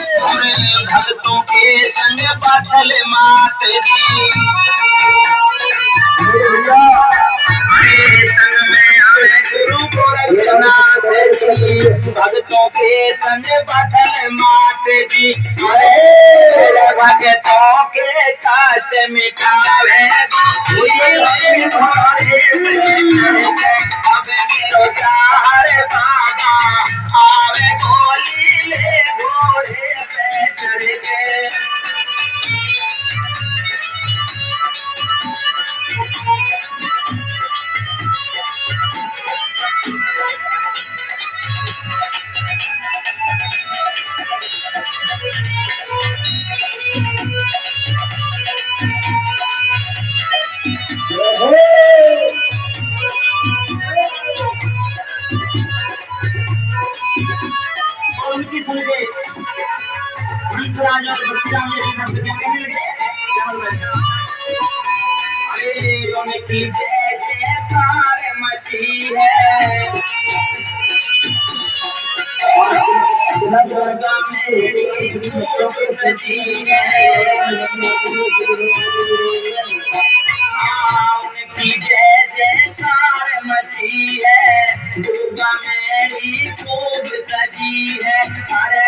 भक्तों के संग पाछल मात जी संग में आवे गुरु गोरखनाथ जी भक्तों के संग पाछल मात जी भक्तों के कष्ट मिटावे अब मेरो चार बाबा आवे गोली ले घोड़े पे चढ़ के उनकी सुन के राजा और बस्ती राम जैसे क्या कहने लगे अरे उनकी जय जयकार मची है दुर्गा मेरी रूप सजी है उनकी जय जयकार मची है दुर्गा मेरी खूब सजी है अरे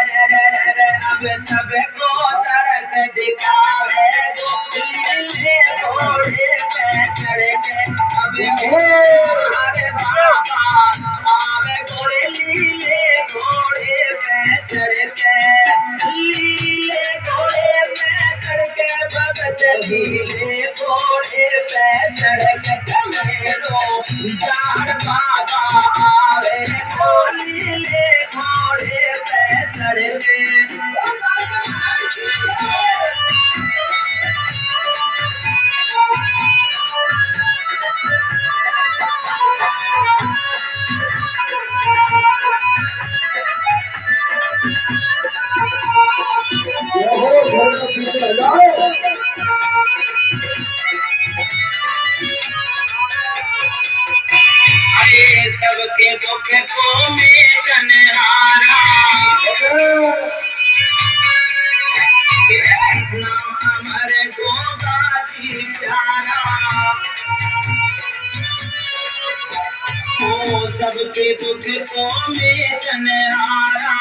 अब सबको तरस दिखावे घोड़े पे चढ़ के अब अरे बाबा आवे घोड़े लीले घोड़े पे चढ़ के लीले घोड़े पे करके भगत लीले घोड़े पे चढ़ के मेरो चार बाबा आवे लीले घोड़े पे चढ़ के अरे सबके दुख को मेटने हारा नाम अमर गोगाची प्यारा ओ सबके दुख को मेटने हारा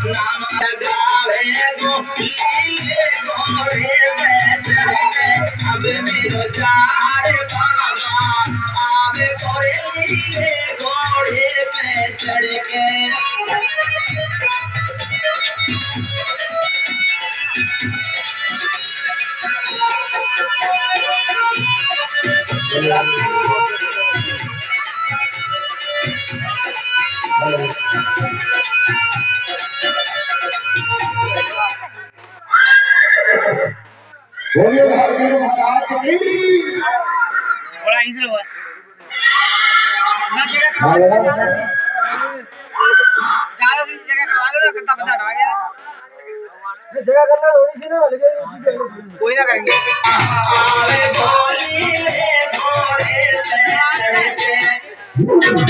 नाम लगावे गो लीले घोड़े पे चढ़ के अब मेरो चार बाबा आवे घोड़े लीले घोड़े पे चढ़ के बोलिए हरवीर महाराज की थोड़ा इधर हुआ ना जगह ज्यादा सी जगह करवा दो ना कितना बता हटा के जगह करना थोड़ी सी ना लेकिन कोई ना करेंगे आवे बोली ले घोड़े पे चढ़ के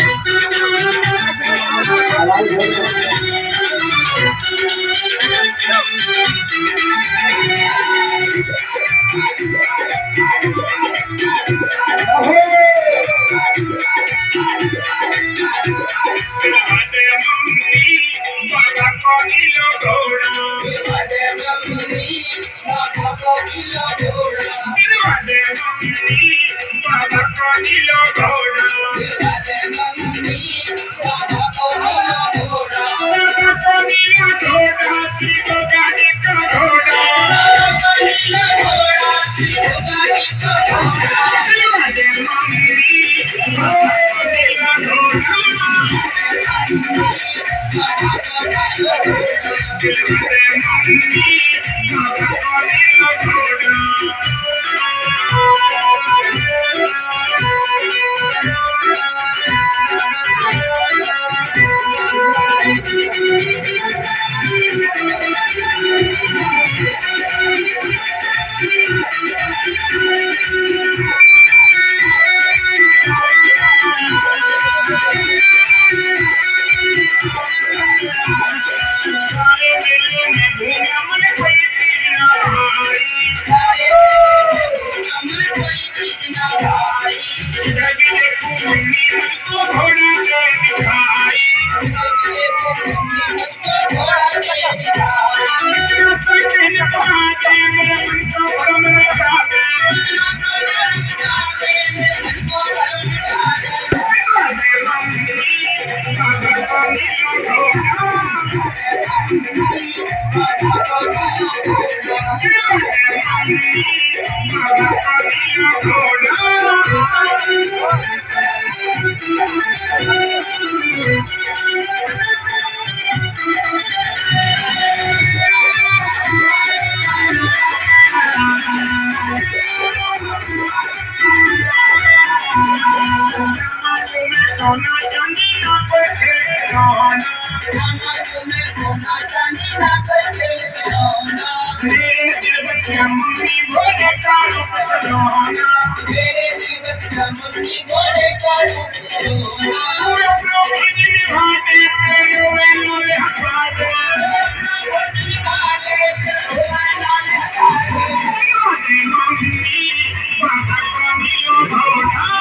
सोना चांदी ना कोई खेल खिलौना सोना चांदी ना कोई खेल खिलौना मेरे दिल बस मम्मी बोले का रूप सलोना मेरे दिल बस मम्मी बोले का रूप सलोना अपनों की निभाते तेरे लाले हंसाते अपनों की निभाते तेरे लाले हंसाते मम्मी बाबा को मिलो भोला